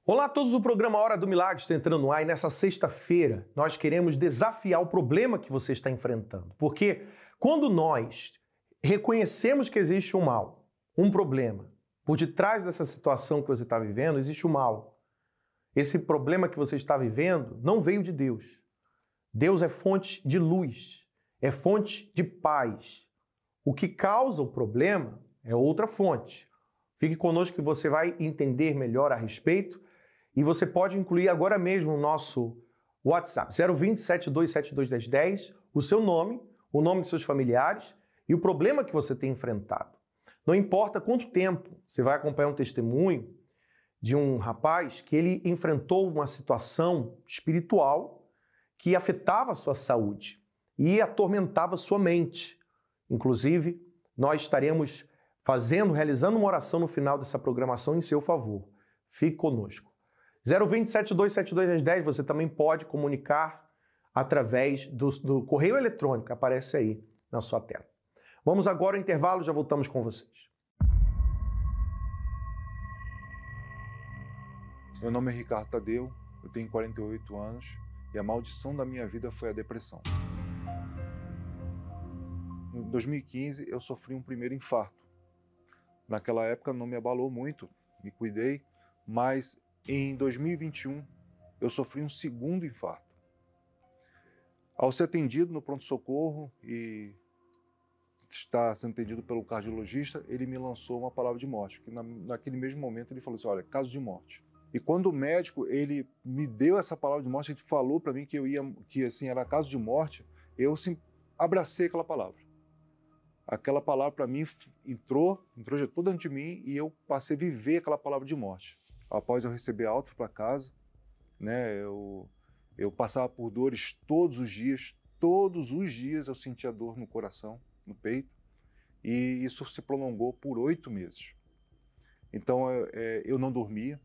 Olá a todos do programa Hora do Milagre está entrando no ar e nessa sexta-feira nós queremos desafiar o problema que você está enfrentando. Porque quando nós reconhecemos que existe um mal, um problema, por detrás dessa situação que você está vivendo existe um mal. Esse problema que você está vivendo não veio de Deus. Deus é fonte de luz, é fonte de paz. O que causa o problema é outra fonte. Fique conosco que você vai entender melhor a respeito. E você pode incluir agora mesmo o nosso WhatsApp, 020 7272 1010, o seu nome, o nome de seus familiares e o problema que você tem enfrentado. Não importa quanto tempo, você vai acompanhar um testemunho de um rapaz que ele enfrentou uma situação espiritual que afetava a sua saúde e atormentava a sua mente. Inclusive, nós estaremos realizando uma oração no final dessa programação em seu favor. Fique conosco. 020 7272 1010, você também pode comunicar através do correio eletrônico que aparece aí na sua tela. Vamos agora ao intervalo, já voltamos com vocês. Meu nome é Ricardo Tadeu, eu tenho 48 anos e a maldição da minha vida foi a depressão. Em 2015 eu sofri um primeiro infarto. Naquela época não me abalou muito, me cuidei, mas em 2021, eu sofri um segundo infarto. Ao ser atendido no pronto-socorro e estar sendo atendido pelo cardiologista, ele me lançou uma palavra de morte, que naquele mesmo momento ele falou assim, olha, caso de morte. E quando o médico ele me deu essa palavra de morte, ele falou para mim que assim, era caso de morte, eu assim, abracei aquela palavra. Aquela palavra para mim introjetou dentro de mim e eu passei a viver aquela palavra de morte. Após eu receber a alta, fui para casa, né? Eu passava por dores todos os dias eu sentia dor no coração, no peito, e isso se prolongou por 8 meses. Então eu não dormia,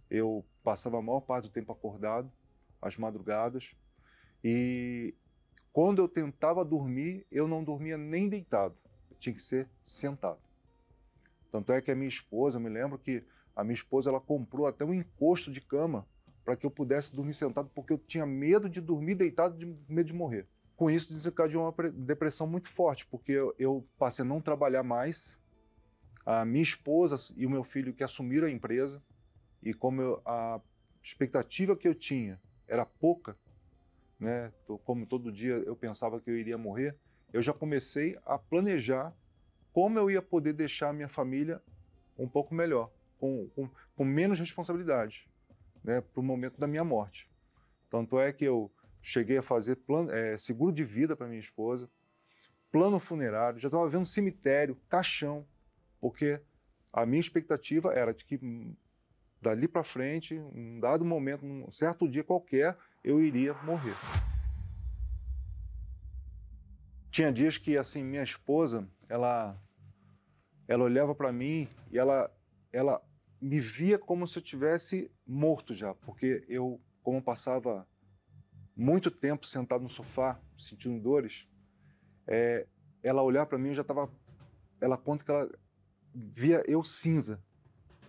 eu passava a maior parte do tempo acordado, às madrugadas, e quando eu tentava dormir, eu não dormia nem deitado, tinha que ser sentado. Tanto é que a minha esposa, eu me lembro que a minha esposa ela comprou até um encosto de cama para que eu pudesse dormir sentado, porque eu tinha medo de dormir deitado, medo de morrer. Com isso desencadeou uma depressão muito forte, porque eu passei a não trabalhar mais, a minha esposa e o meu filho que assumiram a empresa, e como a expectativa que eu tinha era pouca, né, como todo dia eu pensava que eu iria morrer, eu já comecei a planejar como eu ia poder deixar a minha família um pouco melhor, com menos responsabilidade, né, para o momento da minha morte. Tanto é que eu cheguei a fazer seguro de vida para minha esposa, plano funerário, já estava vendo cemitério, caixão, porque a minha expectativa era de que dali para frente, um dado momento, um certo dia qualquer, eu iria morrer. Tinha dias que assim minha esposa, ela olhava para mim e ela me via como se eu tivesse morto já, porque eu, como passava muito tempo sentado no sofá, sentindo dores, ela olhava para mim e já estava, ela conta que ela via eu cinza,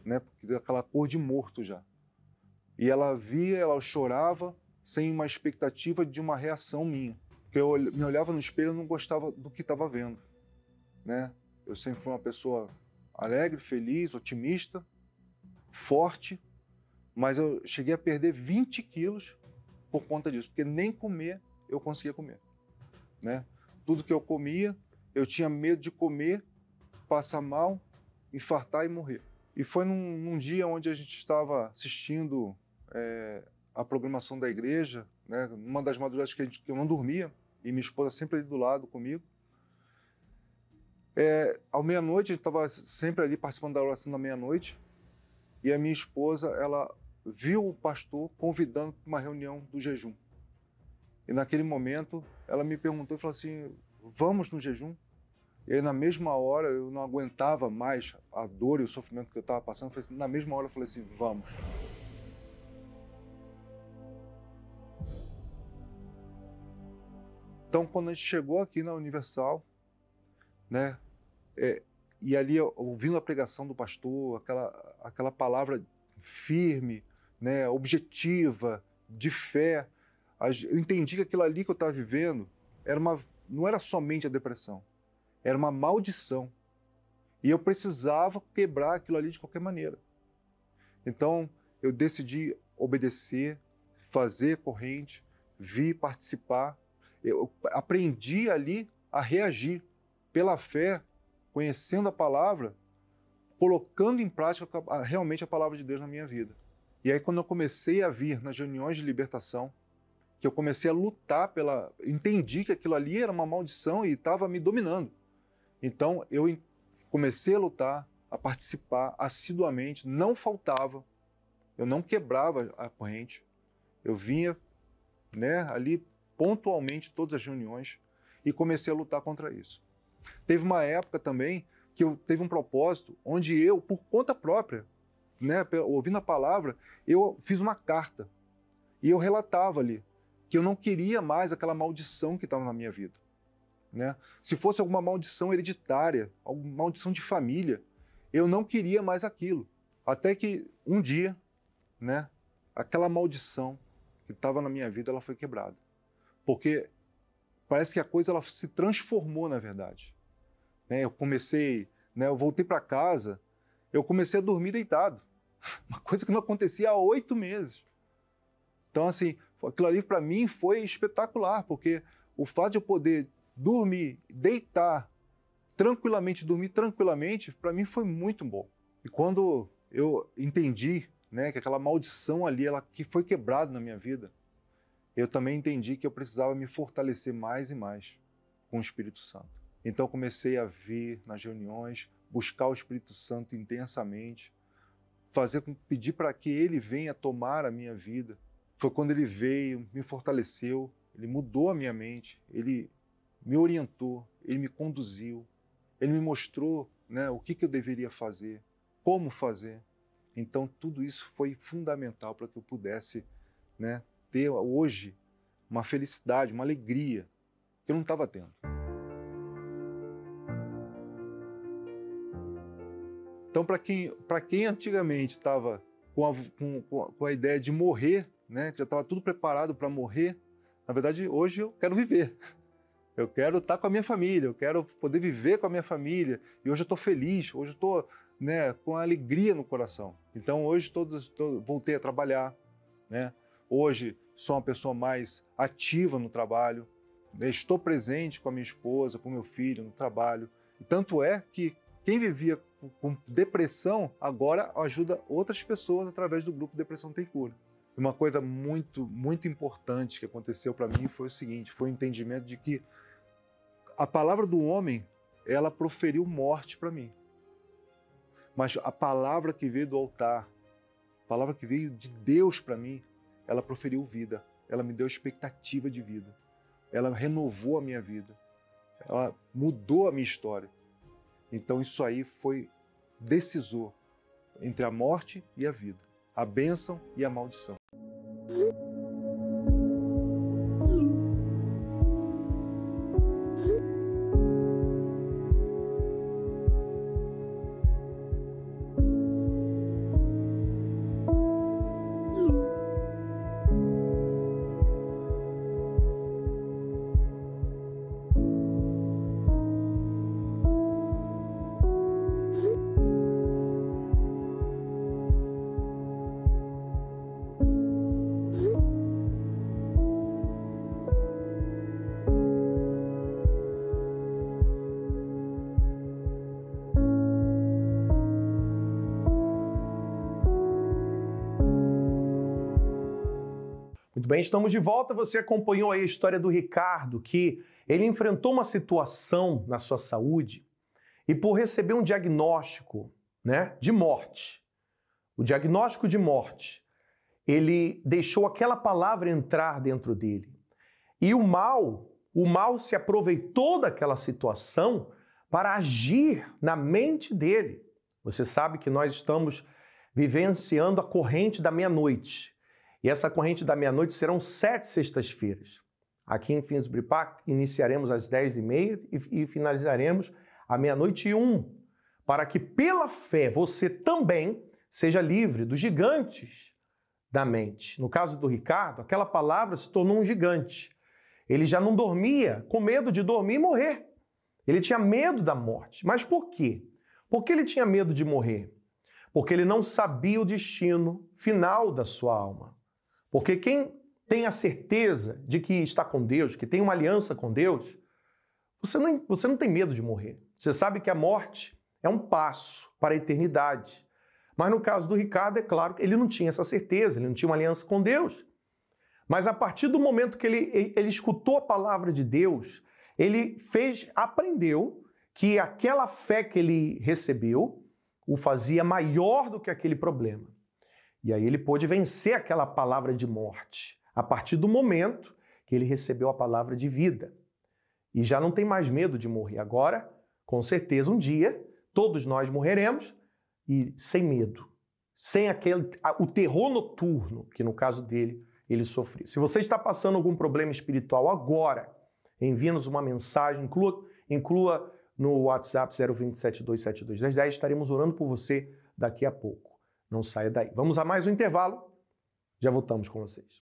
né, porque aquela cor de morto já. E ela via, ela chorava sem uma expectativa de uma reação minha, porque eu me olhava no espelho e não gostava do que estava vendo, né? Eu sempre fui uma pessoa alegre, feliz, otimista, forte, mas eu cheguei a perder 20 quilos por conta disso, porque nem comer eu conseguia comer, né? Tudo que eu comia, eu tinha medo de comer, passar mal, infartar e morrer. E foi num dia onde a gente estava assistindo a programação da igreja, né? Uma das madrugadas que eu não dormia, e minha esposa sempre ali do lado comigo. Ao meia-noite, a gente estava sempre ali participando da oração da meia-noite, e a minha esposa, ela viu o pastor convidando para uma reunião do jejum. E naquele momento, ela me perguntou e falou assim, vamos no jejum? E aí, na mesma hora, eu não aguentava mais a dor e o sofrimento que eu estava passando. Na mesma hora, eu falei assim, vamos. Então, quando a gente chegou aqui na Universal, né, e ali, ouvindo a pregação do pastor, aquela palavra firme, né, objetiva, de fé. Eu entendi que aquilo ali que eu estava vivendo não era somente a depressão, era uma maldição. E eu precisava quebrar aquilo ali de qualquer maneira. Então, eu decidi obedecer, fazer corrente, vir participar. Eu aprendi ali a reagir pela fé, conhecendo a palavra, colocando em prática realmente a palavra de Deus na minha vida. E aí, quando eu comecei a vir nas reuniões de libertação, que eu comecei a lutar entendi que aquilo ali era uma maldição e estava me dominando. Então, eu comecei a lutar, a participar assiduamente, não faltava, eu não quebrava a corrente, eu vinha, né, ali pontualmente todas as reuniões e comecei a lutar contra isso. Teve uma época também que eu teve um propósito onde eu, por conta própria, né, ouvindo a palavra, eu fiz uma carta e eu relatava ali que eu não queria mais aquela maldição que estava na minha vida. Né? Se fosse alguma maldição hereditária, alguma maldição de família, eu não queria mais aquilo. Até que um dia, né, aquela maldição que estava na minha vida, ela foi quebrada. Porque parece que a coisa ela se transformou, na verdade. Né? Eu voltei para casa, eu comecei a dormir deitado. Uma coisa que não acontecia há 8 meses. Então, assim, aquilo ali para mim foi espetacular, porque o fato de eu poder dormir tranquilamente, para mim foi muito bom. E quando eu entendi, né, que aquela maldição ali, que foi quebrada na minha vida, eu também entendi que eu precisava me fortalecer mais e mais com o Espírito Santo. Então eu comecei a vir nas reuniões, buscar o Espírito Santo intensamente, pedir para que ele venha tomar a minha vida. Foi quando ele veio, me fortaleceu, ele mudou a minha mente, ele me orientou, ele me conduziu, ele me mostrou, né, o que eu deveria fazer, como fazer. Então, tudo isso foi fundamental para que eu pudesse, né, ter hoje uma felicidade, uma alegria que eu não estava tendo. Então, para quem antigamente estava com a ideia de morrer, né, que já estava tudo preparado para morrer, na verdade, hoje eu quero viver. Eu quero estar com a minha família, eu quero poder viver com a minha família. E hoje eu estou feliz, hoje eu estou, né, com alegria no coração. Então, hoje voltei a trabalhar. Né? Hoje sou uma pessoa mais ativa no trabalho. Estou presente com a minha esposa, com meu filho no trabalho. E tanto é que quem vivia com depressão agora ajuda outras pessoas através do grupo Depressão Tem Cura. Uma coisa muito, muito importante que aconteceu para mim foi o seguinte, foi o entendimento de que a palavra do homem, ela proferiu morte para mim. Mas a palavra que veio do altar, a palavra que veio de Deus para mim, ela proferiu vida. Ela me deu expectativa de vida. Ela renovou a minha vida. Ela mudou a minha história. Então isso aí foi decisor entre a morte e a vida, a bênção e a maldição. Muito bem, estamos de volta. Você acompanhou aí a história do Ricardo, que ele enfrentou uma situação na sua saúde e por receber um diagnóstico, né, de morte, o diagnóstico de morte, ele deixou aquela palavra entrar dentro dele. E o mal se aproveitou daquela situação para agir na mente dele. Você sabe que nós estamos vivenciando a corrente da meia-noite. E essa corrente da meia-noite serão 7 sextas-feiras. Aqui em Finsbury Park, iniciaremos às 10h30 e finalizaremos à 00:01, para que pela fé você também seja livre dos gigantes da mente. No caso do Ricardo, aquela palavra se tornou um gigante. Ele já não dormia, com medo de dormir e morrer. Ele tinha medo da morte. Mas por quê? Por que ele tinha medo de morrer? Porque ele não sabia o destino final da sua alma. Porque quem tem a certeza de que está com Deus, que tem uma aliança com Deus, você não tem medo de morrer. Você sabe que a morte é um passo para a eternidade. Mas no caso do Ricardo, é claro que ele não tinha essa certeza, ele não tinha uma aliança com Deus. Mas a partir do momento que ele escutou a palavra de Deus, ele aprendeu que aquela fé que ele recebeu o fazia maior do que aquele problema. E aí ele pôde vencer aquela palavra de morte, a partir do momento que ele recebeu a palavra de vida. E já não tem mais medo de morrer. Agora, com certeza, um dia, todos nós morreremos e sem medo, sem o terror noturno, que no caso dele, ele sofreu. Se você está passando algum problema espiritual agora, envie-nos uma mensagem, inclua no WhatsApp 027 272 1010, estaremos orando por você daqui a pouco. Não saia daí. Vamos a mais um intervalo, já voltamos com vocês.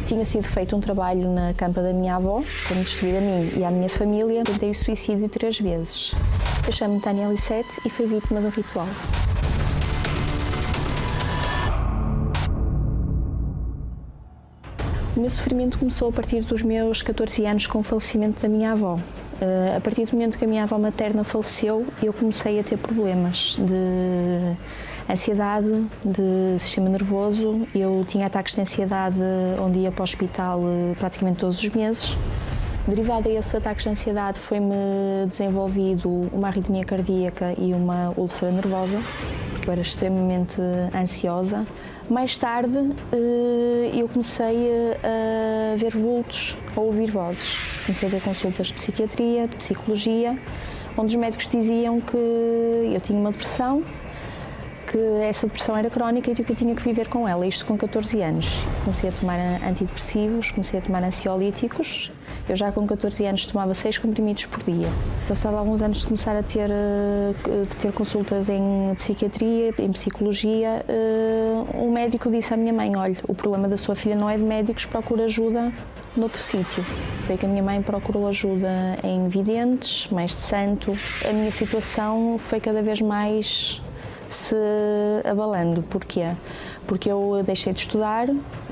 Tinha sido feito um trabalho na campa da minha avó, para me destruir a mim e à minha família. Tentei o suicídio 3 vezes. Eu chamo-me Tânia Lissete e fui vítima de um ritual. O meu sofrimento começou a partir dos meus 14 anos com o falecimento da minha avó. A partir do momento que a minha avó materna faleceu, eu comecei a ter problemas de ansiedade, de sistema nervoso. Eu tinha ataques de ansiedade onde ia para o hospital praticamente todos os meses. Derivado a esses ataques de ansiedade foi-me desenvolvido uma arritmia cardíaca e uma úlcera nervosa, porque eu era extremamente ansiosa. Mais tarde, eu comecei a ver vultos, a ouvir vozes. Comecei a ter consultas de psiquiatria, de psicologia, onde os médicos diziam que eu tinha uma depressão, que essa depressão era crónica e que eu tinha que viver com ela, isto com 14 anos. Comecei a tomar antidepressivos, comecei a tomar ansiolíticos. Eu já com 14 anos tomava 6 comprimidos por dia. Passado alguns anos de começar a ter consultas em psiquiatria, em psicologia, um médico disse à minha mãe: olha, o problema da sua filha não é de médicos, procura ajuda noutro sítio. Foi que a minha mãe procurou ajuda em videntes, mais de santo. A minha situação foi cada vez mais se abalando. Porquê? Porque eu deixei de estudar,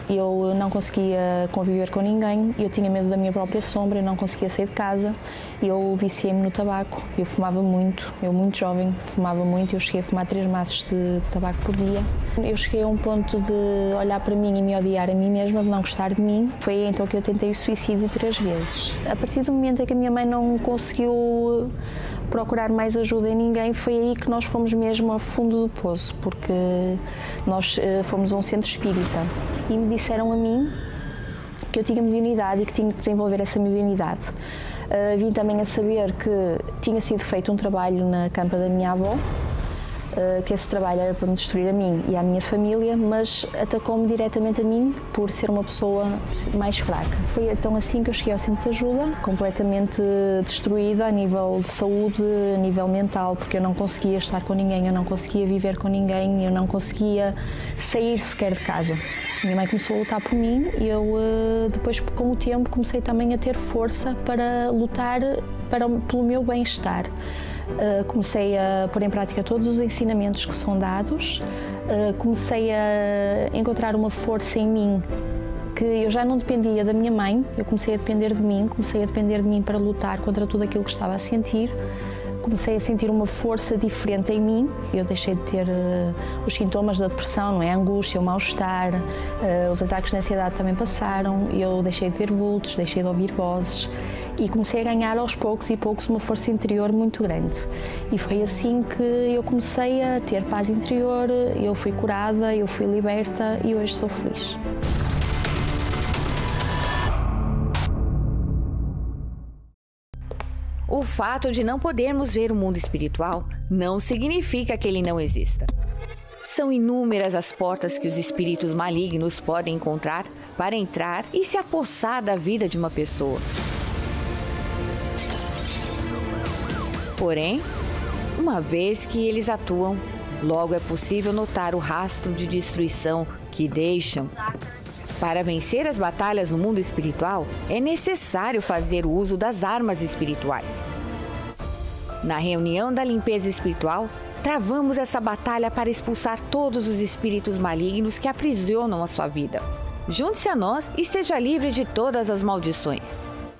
eu não conseguia conviver com ninguém, eu tinha medo da minha própria sombra, eu não conseguia sair de casa, eu viciei-me no tabaco, eu fumava muito, eu muito jovem fumava muito, eu cheguei a fumar 3 maços de tabaco por dia. Eu cheguei a um ponto de olhar para mim e me odiar a mim mesma, de não gostar de mim. Foi aí então que eu tentei o suicídio 3 vezes. A partir do momento em que a minha mãe não conseguiu procurar mais ajuda em ninguém, foi aí que nós fomos mesmo ao fundo do poço, porque nós fomos a um centro espírita e me disseram a mim que eu tinha mediunidade e que tinha que desenvolver essa mediunidade. Vim também a saber que tinha sido feito um trabalho na campa da minha avó, que esse trabalho era para me destruir a mim e à minha família, mas atacou-me diretamente a mim por ser uma pessoa mais fraca. Foi então assim que eu cheguei ao centro de ajuda, completamente destruída a nível de saúde, a nível mental, porque eu não conseguia estar com ninguém, eu não conseguia viver com ninguém, eu não conseguia sair sequer de casa. Minha mãe começou a lutar por mim e eu, depois, com o tempo, comecei também a ter força para lutar pelo meu bem-estar. Comecei a pôr em prática todos os ensinamentos que são dados, comecei a encontrar uma força em mim que eu já não dependia da minha mãe, eu comecei a depender de mim para lutar contra tudo aquilo que estava a sentir. Comecei a sentir uma força diferente em mim. Eu deixei de ter os sintomas da depressão, não é? A angústia, o mal-estar, os ataques de ansiedade também passaram. Eu deixei de ver vultos, deixei de ouvir vozes e comecei a ganhar aos poucos e poucos uma força interior muito grande. E foi assim que eu comecei a ter paz interior, eu fui curada, eu fui liberta e hoje sou feliz. O fato de não podermos ver o mundo espiritual não significa que ele não exista. São inúmeras as portas que os espíritos malignos podem encontrar para entrar e se apossar da vida de uma pessoa. Porém, uma vez que eles atuam, Logo é possível notar o rastro de destruição que deixam. Para vencer as batalhas no mundo espiritual, é necessário fazer uso das armas espirituais. Na reunião da limpeza espiritual, travamos essa batalha para expulsar todos os espíritos malignos que aprisionam a sua vida. Junte-se a nós e seja livre de todas as maldições.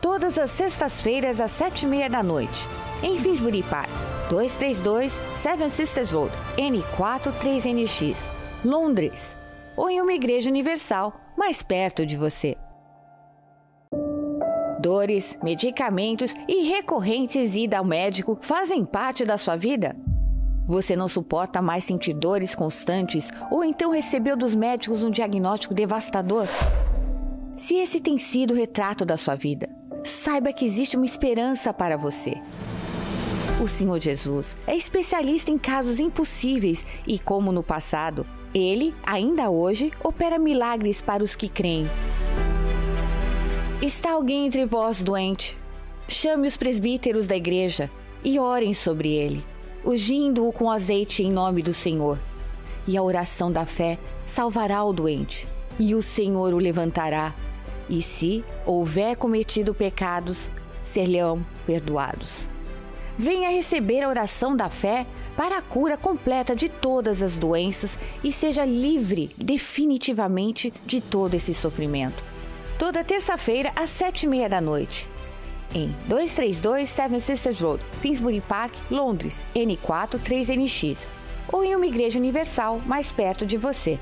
Todas as sextas-feiras às 7h30 da noite, em Finsbury Park, 232 Seven Sisters Road, N4 3NX, Londres, ou em uma igreja universal mais perto de você. Dores, medicamentos e recorrentes ida ao médico fazem parte da sua vida? Você não suporta mais sentir dores constantes ou então recebeu dos médicos um diagnóstico devastador? Se esse tem sido o retrato da sua vida, saiba que existe uma esperança para você. O Senhor Jesus é especialista em casos impossíveis e, como no passado, Ele, ainda hoje, opera milagres para os que creem. Está alguém entre vós doente? Chame os presbíteros da igreja e orem sobre ele, ungindo-o com azeite em nome do Senhor. E a oração da fé salvará o doente, e o Senhor o levantará. E se houver cometido pecados, ser-lhe-ão perdoados. Venha receber a oração da fé para a cura completa de todas as doenças e seja livre definitivamente de todo esse sofrimento. Toda terça-feira às 7h30 da noite, em 232 Seven Sisters Road, Finsbury Park, Londres, N4 3NX, ou em uma igreja universal mais perto de você.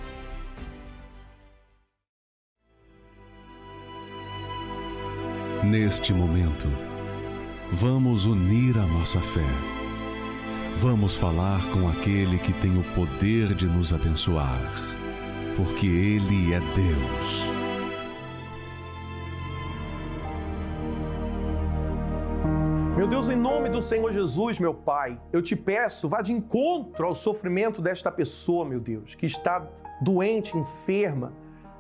Neste momento, vamos unir a nossa fé. Vamos falar com aquele que tem o poder de nos abençoar, porque Ele é Deus. Meu Deus, em nome do Senhor Jesus, meu Pai, eu te peço, vá de encontro ao sofrimento desta pessoa, meu Deus, que está doente, enferma,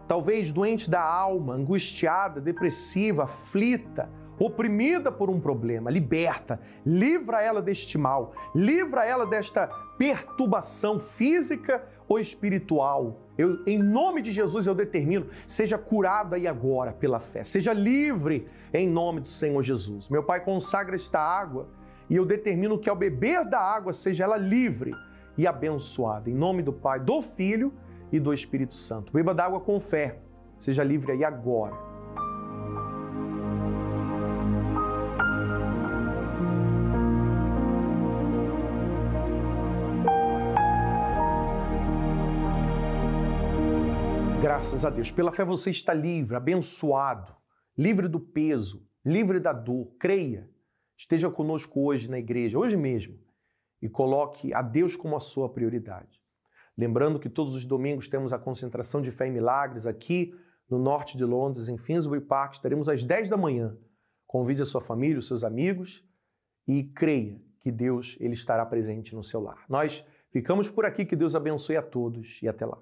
talvez doente da alma, angustiada, depressiva, aflita, oprimida por um problema. Liberta, livra ela deste mal, livra ela desta perturbação física ou espiritual. Em nome de Jesus, eu determino, seja curado aí agora pela fé, seja livre em nome do Senhor Jesus. Meu Pai, consagra esta água e eu determino que ao beber da água seja ela livre e abençoada. Em nome do Pai, do Filho e do Espírito Santo. Beba da água com fé, seja livre aí agora. Graças a Deus. Pela fé você está livre, abençoado, livre do peso, livre da dor. Creia. Esteja conosco hoje na igreja, hoje mesmo, e coloque a Deus como a sua prioridade. Lembrando que todos os domingos temos a concentração de fé e milagres aqui no norte de Londres, em Finsbury Park. Estaremos às 10 da manhã. Convide a sua família, os seus amigos e creia que Deus ele estará presente no seu lar. Nós ficamos por aqui, que Deus abençoe a todos e até lá.